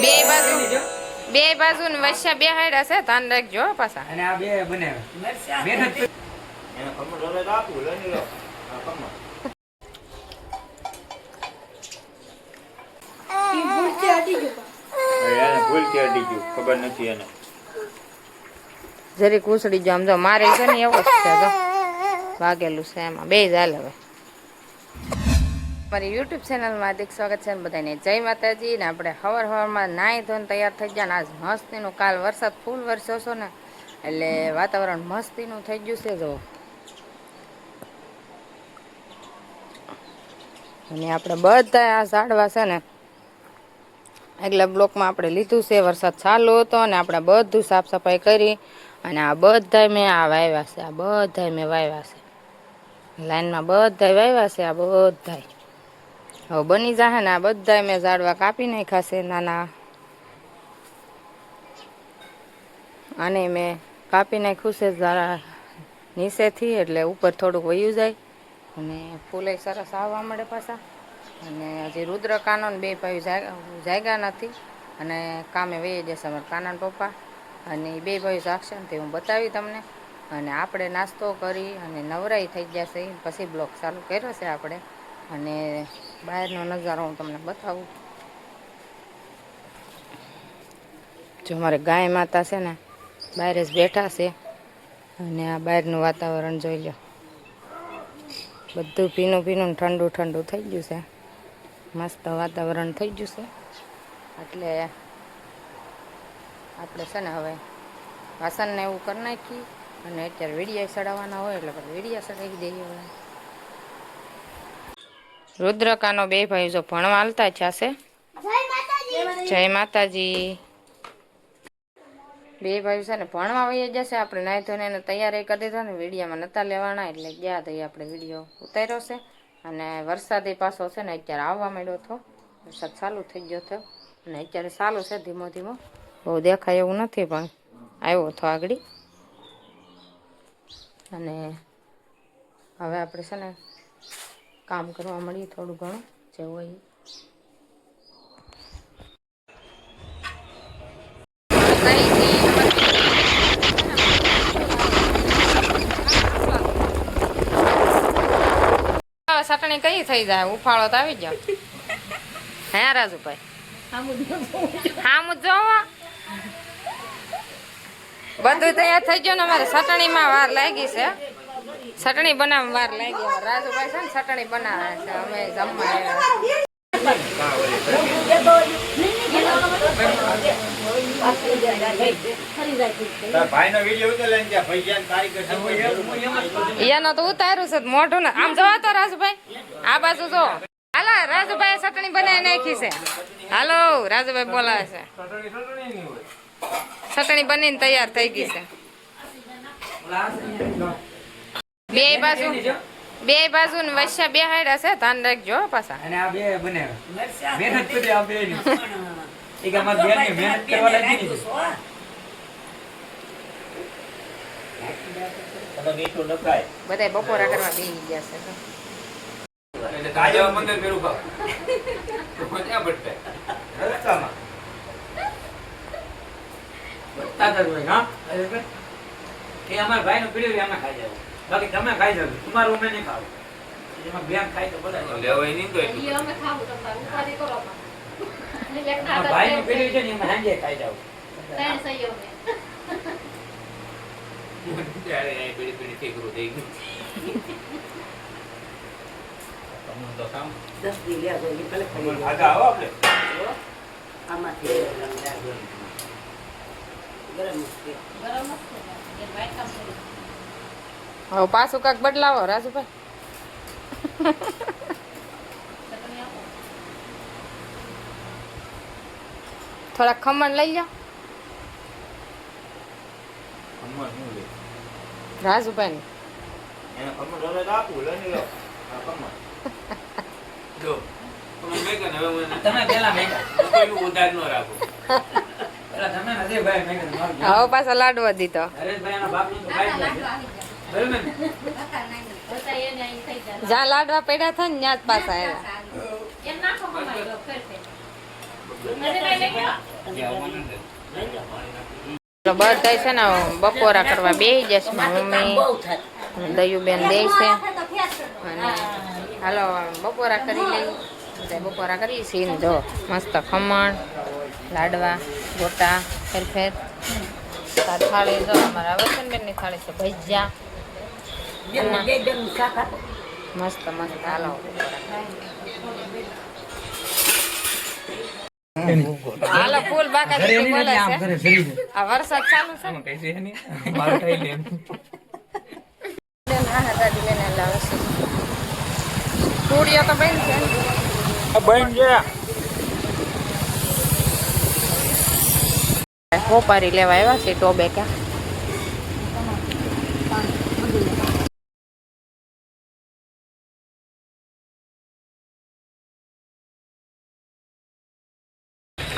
બે બાજુ ને વચ્ચે બે હાઈડા છે, ધ્યાન રાખજો પાછા. અને આ બે બનાવે મહેનત એને કમર રોલે આપું લઈ લો આ કમર ઈ ભૂલથી અડી ગયો. એને ભૂલથી અડી ગયો, ખબર નથી એને. જરી કુસડી જો આમ જો મારે છે ને એવો જ છે, જો વાગેલું છે એમાં બે જ હાલ. હવે મારી યુટ્યુબ ચેનલમાં હાર્દિક સ્વાગત છે બધાને. જય માતાજી. ને આપણે સવારમાં નાહી ધોઈને તૈયાર થઈ ગયા ને આજ મસ્તીનું, કાલ વરસાદ ફૂલ વરસ્યો છો ને એટલે વાતાવરણ મસ્તીનું થઈ ગયું છે. જો અને આપણે બધા આ ઝાડવા છે ને આગલા બ્લોકમાં આપણે લીધું છે. વરસાદ ચાલુ હતો અને આપણે બધું સાફ સફાઈ કરી અને આ બધા મેં આ વાવ્યા છે. આ બધા મેં વાવ્યા છે લાઈનમાં, બધા વાવ્યા છે. આ બધા હવે બની જાય ને. આ બધા મેં ઝાડવા કાપી નાખ્યા છે નાના, આને મેં કાપી નાખ્યું છે નીચેથી, એટલે ઉપર થોડુંક વયું જાય અને ફૂલે સરસ આવવા મળે પાછા. અને હજી રુદ્રકાનો ને બે ભાઈ જાગ્યા નથી અને કામે વહી જશે અમારા કાના પપ્પા, અને એ બે ભાઈ જાગશે ને તે હું બતાવી તમને. અને આપણે નાસ્તો કરી અને નવરાઈ થઈ જશે પછી બ્લોગ ચાલુ કર્યો છે આપણે. અને બહારનો નજારો હું તમને બતાવું. જો અમારે ગાય માતા છે ને બહાર જ બેઠા છે અને આ બહારનું વાતાવરણ જોઈ લો. બધું ભીનું ભીનું ઠંડુ ઠંડુ થઈ ગયું છે, મસ્ત વાતાવરણ થઈ ગયું છે. એટલે આપણે છે ને હવે વાસણને એવું કરી નાખી અને અત્યારે વીડિયા ચડાવવાના હોય એટલે વીડિયા ચડાવી દઈએ. હવે રુદ્રકાનો બે ભાઈ જો ભણવા હાલતા છે. જય માતાજી. બે ભાઈ છે ને ભણવા વહી જશે. આપણે નાહી ધોઈને એને તૈયારી કરી દીધો ને વિડીયામાં નતા લેવાના એટલે ગયા તો આપણે વિડીયો ઉતાર્યો છે. અને વરસાદી પાછો છે ને અત્યારે આવવા માંડ્યો હતો, વરસાદ ચાલુ થઈ ગયો હતો અને અત્યારે ચાલુ છે ધીમો ધીમો, બહુ દેખાય એવું નથી પણ આવ્યો હતો આગળ. અને હવે આપણે છે ને કામ કરવા મળીએ થોડું ઘણું જે હોય. ચટણી કઈ થઈ જાય, ઉફાળો તો આવી જાવ. હે રાજુભાઈ હામું જોવા બધું તૈયાર થઈ ગયું ને. અમારે ચટણીમાં વાર લાગી છે, ચટણી બનાવવા વાર લાગી. રાજુભાઈ છે ને ચટણી બનાવે છે, અમે જમવા આવ્યા. એનો તો ઉતાર્યું છે મોઢું ને આમ જોવા તો રાજુભાઈ આ બાજુ જો. હાલો રાજુભાઈ ચટણી બનાવી નાખી છે. હાલો રાજુભાઈ બોલાવે છે. ચટણી બનીને તૈયાર થઈ ગઈ છે. બે બાજુ ને વચ્ચે બે હાઈડા છે, ધ્યાન રાખજો પાછા. અને આ બે બનાવે મહેનત કરી આ બે ની એક અમાર બે ની મહેનત કરવા લાગી ની બધા બપોરા કરવા બેસી ગયા છે. એટલે કાજવા મંદિર પેરું ખાવ તો ક્યાં બટે રસ્તામાં બતા દરવાય. હા એ અમાર ભાઈ નું પીડ્યું એમાં ખાઈ જાય, બાકી તમે ખાઈ જાવ, તમારું અમે નહીં ખાવ. એમાં બેન ખાય તો બધા લેવાય નહીં તો એટલું અમે ખાવું તો ઉપાધિ કરો પણ ભાઈ નું પીડ્યું છે ને એમાં હાંજે ખાઈ જાવ. ત્રણ સહયોગ ને ત્યારે આ પીડી પીડી થી કરું થઈ ગયું. તમને તો કામ 10 દી લે તો નીકળે ખાઈ આજા આવો આપણે આમાંથી ગરમ મસ્તી એ ભાઈ કામ કરે. હવે પાછું કાક બદલાવો રાજુભાઈ. થોડા ખમણ લઈ લો રાજુભાઈ. એને ખમણ રોલે આપું લઈ લો આ ખમણ જો તમે પેલા મેગા કોઈ ઉધાર ન રાખો. પેલા તમે નથી ભાઈ મેગા હવે પાછા લાડવા દીધો. હરેશભાઈ ના બાપ નું તો ભાઈ બરાબર ને. જ્યાં લાડવા પડ્યા થાય ને ત્યાં જ પાછા આવ્યા. બધા છે ને બપોરા કરવા બેસી જશે મમ્મી દયુબેન દે છે અને હાલો બપોરા કરી લઈ બધા બપોરા કરી છીએ જો મસ્ત ખમણ લાડવા ગોટા ફેરફેર થાળી જો અમારા વસનબેનની થાળી છે ભજીયા મસ્ત મસ્ત હાલો હાલો ફૂલ બાકા બોલે છે આ વરસાદ ચાલુ છે ને દાદી લઈને લાવે છે સ્ટુડિયો તો બંધ છે કોપારી લેવા આવ્યા છે ટોબે ક્યાં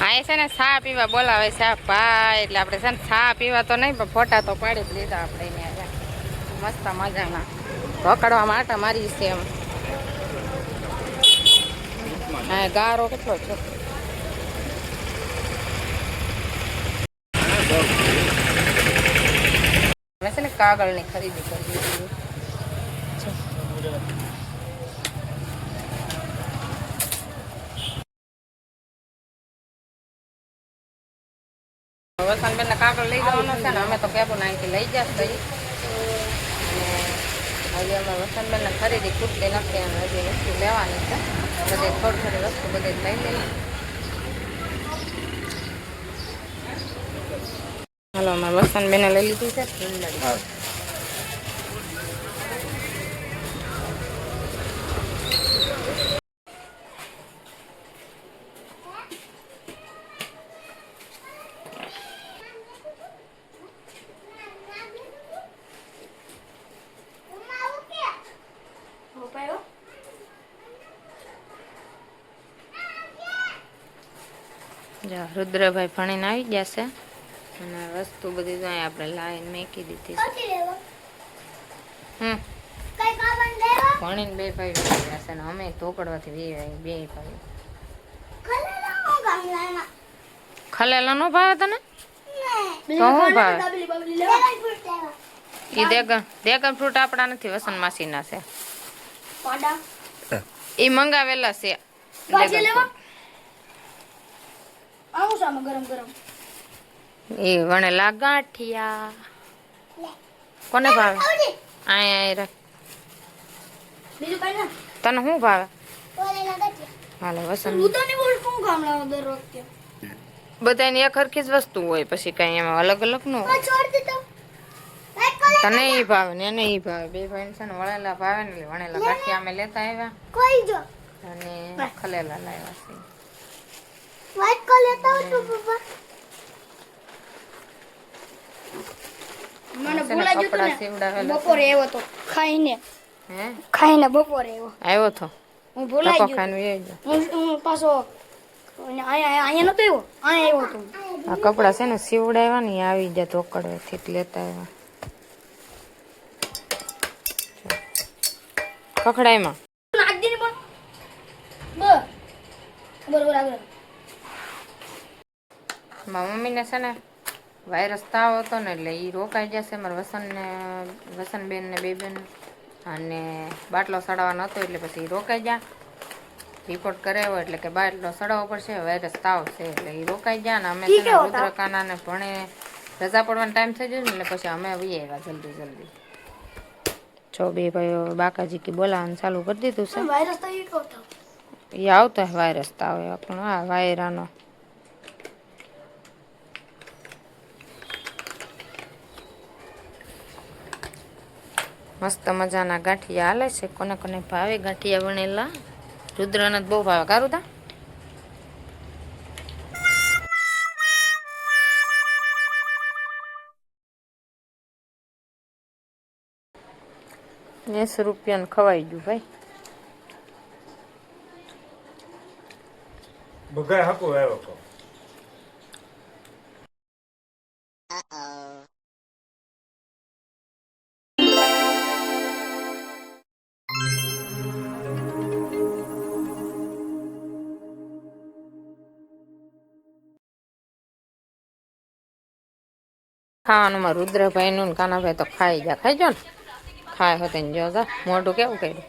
આ છે ને ચા પીવા બોલાવે છે ભાઈ એટલે આપણે છે ને ચા પીવા તો નહીં પણ ફોટા તો પાડી જ લીધા આપણે અહીંયા મસ્ત મજાના પકડવા માટે મારી છે એમ હા ગારો કેટલો છે મેં છે ને કાગળની ખરીદી કરી દીધી વસંતબેન કાગળ લઈ જવાનો છે ને અમે તો કેબો નાખી લઈ જશે અને હજી અમે વસંતબેન ખરીદી ખૂટતી નથી અને હજી વસ્તુ લેવાની છે બધી થોડી થોડી વસ્તુ બધી લઈ લઈ હાલો અમારે વસંતબેને લઈ લીધી છે રુદ્રભાઈ ભણીને આવી ગયા છે અને વસ્તુ બધી તો આપણે લાવીને મેકી દીધી છે ભણીને બે ભાઈ ગયા છે ને અમે ધોકડવાથી બે ભાઈ ખલેલા નો ભાવે તને તો શું ભાવે ઈ ડ્રેગન ફ્રૂટ આપણા નથી વસંત માસીના છે ઈ મંગાવેલા છે એ વણેલા ગાંઠિયા કોને ભાવે આય તને શું ભાવે હાલો વસંત બધાની એક હરખી જ વસ્તુ હોય પછી કઈ એમાં અલગ અલગ નું તને ઈ ભાવે ને એને ઈ ભાવે બે ભાઈ છે ને વણેલા ભાવે ને વણેલા ગાંઠિયા અમે લેતા આવ્યા અને ખલેલા લાવ્યા છે व्हाइट को लेता हूँ तो पापा મને ભૂલા જતો ને બપોરે આવ્યો તો ખાઈને બપોરે આવ્યો તો હું ભૂલાઈ ગયો હું પાછો અહીંયા નતો આવ્યો તો આ કપડા છે ને સીવડાવ્યા ને આવી ગયા ચોકડવેથી જ લેતા આવ્યા પકડાયમાં નાખ દે ને પણ બરોબર આગળ મારા મમ્મીને છે ને વાયરસ તાવ હતો ને એટલે એ રોકાઈ જશે મારા વસનબેન ને બેબેન અને બાટલો સડાવવાનો હતો એટલે પછી રોકાઈ ગયા રિપોર્ટ કરાવ્યો એટલે કે બાટલો સડાવવો પડશે વાયરસ તાવ છે એટલે એ રોકાઈ ગયા ને અમે છે ને રુદ્રકાના ને ભણે રજા પડવાનો ટાઈમ થઈ ગયો ને એટલે પછી અમે આવી આવ્યા જલ્દી છો બે ભાઈઓ બાકાજી કી બોલાવવાનું ચાલુ કરી દીધું છે વાયરસ તો એ આવતો વાયરસ તાવ પણ હા વાયરાનો મસ્ત મજાના ગાંઠિયા હાલે છે કોને કોને ભાવે ગાંઠિયા વણેલા રુદ્રને બહુ ભાવે કારું તા ₹20 ખવાઈ ગયું ભાઈ બગાય હકો આવ્યો કો ખાવાનું માં રુદ્રભાઈ નું ને કાનાભાઈ તો ખાઈ જો ને ખાય હોતે ને જો મોઢું કેવું કર્યું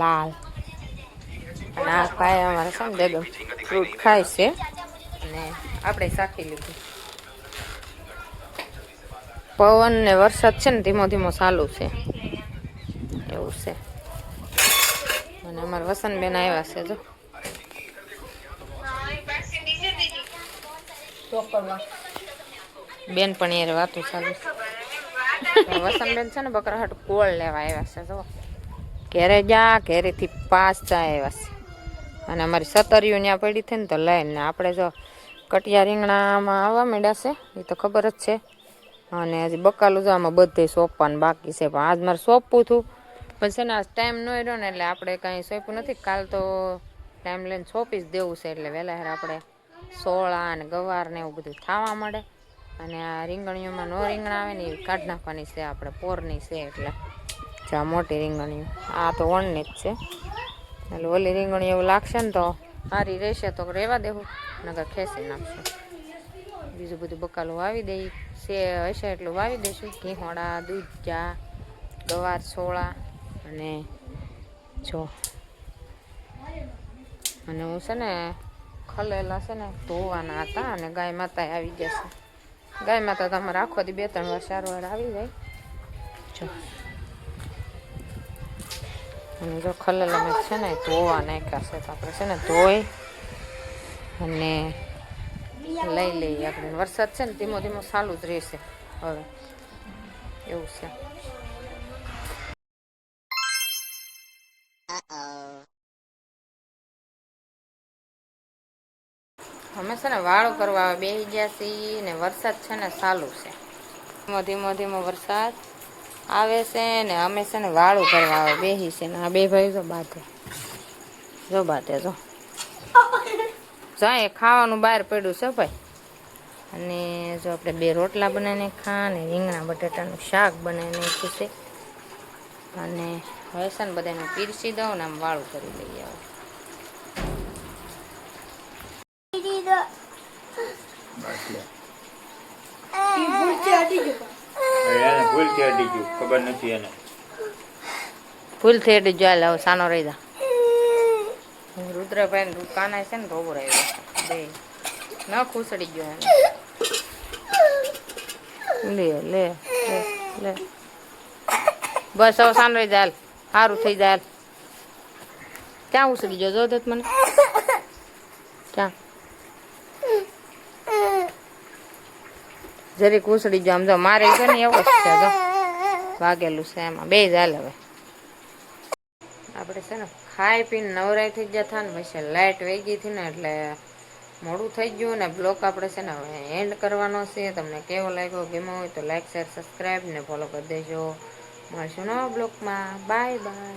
લાલ. અને આ ભાઈ અમારે છે ને બેગમ ફ્રૂટ ખાય છે અને આપણે શાખી લીધું. પવન ને વરસાદ છે ને ધીમો ધીમો ચાલુ છે એવું છે. અને અમારા વસંતબેન આવ્યા છે જો બેન પણ યાર વાતું ચાલુ છે. વસંતબેન છે ને બકરા હાટ કોળ લેવા આવ્યા છે જો ઘેરે જા ઘેરેથી પાસ જાય આવ્યા છે. અને અમારી સતરીઓ ત્યાં પડી હતી ને તો લઈને આપણે જો કટિયા રીંગણામાં આવવા માંડ્યા છે એ તો ખબર જ છે. અને હજી બકાલું જો આમાં બધે સોંપવાનું બાકી છે પણ આજ મારે સોંપવું હતું પણ છે ને આજ ટાઈમ ન રહ્યો ને એટલે આપણે કાંઈ સોંપ્યું નથી. કાલ તો ટાઈમ લઈને સોંપી જ દેવું છે એટલે વહેલા આપણે સોળા અને ગવાર ને એવું બધું થવા મળે. અને આ રીંગણીઓમાં નો રીંગણા આવે ને એ કાઢી નાખવાની છે આપણે પોરની છે એટલે આ મોટી રીંગણીઓ આ તો વણની જ છે એટલે ઓલી રીંગણી એવું લાગશે ને તો સારી રહેશે તો રહેવા દેવું નકર ખેંચી નાખશું. બીજું બધું બકાલું વાવી દઈ છે હશે એટલું વાવી દઈશું. ઘીહોડા દૂધજા ગવાર સોળા અને જો અને હું છે ને ખલેલા છે ને ધોવાના હતા અને ગાય માતા આવી જશે. ગાય માતા તમારે આખો દી 2-3 વાર 4 વાર આવી જાય જો. અને જો ખલેલા મેં છે ને ધોવા નાખ્યા છે તો આપણે છે ને ધોઈ અને લઈ લઈએ આપણે. વરસાદ છે ને ધીમો ધીમો ચાલુ જ રહેશે હવે એવું છે. અમે છે ને વાળો કરવા બેસી ગયા છીએ ને વરસાદ છે ને ચાલુ છે. ધીમો ધીમો વરસાદ આવે છે ને અમે છે ને વાળું કરવા બેસી છે ને આ બે ભાઈ જો બાધે જો જાય ખાવાનું બહાર પડ્યું છે ભાઈ. અને જો આપણે 2 રોટલા બનાવીને ખા ને રીંગણા બટાટાનું શાક બનાવીને નાખ્યું છે. અને હવે છે ને બધાને પીરસી દઉં ને આમ વાળું કરી લઈએ. ભૂલથી અડી જાય હવે સાનો રહી જા. રુદ્રભાઈ ને કાના છે ને રોબો રહ્યો બે ન ખુસડી ગયો લે લે લે બસ હવે સાનો રહી જાય સારું થઈ જાય. ક્યાં ઉસડી ગયો જો દત મને ક્યાં જરીક ઉસડી ગયો આમ જો મારે છે ને એવો જ છે જો વાગેલું છે એમાં બે ચાલે. હવે આપણે છે ને ખાઈ પીને નવરાઈ થઈ ગયા હતા ને પછી લાઇટ વહી ગઈ હતી ને એટલે મોડું થઈ ગયું ને બ્લોગ આપણે છે ને હવે એન્ડ કરવાનો છે. તમને કેવો લાગ્યો ગમ્યો હોય તો લાઈક શેર સબસ્ક્રાઈબ ને ફોલો કરી દેજો. મળશું નવા બ્લોગમાં. Bye bye.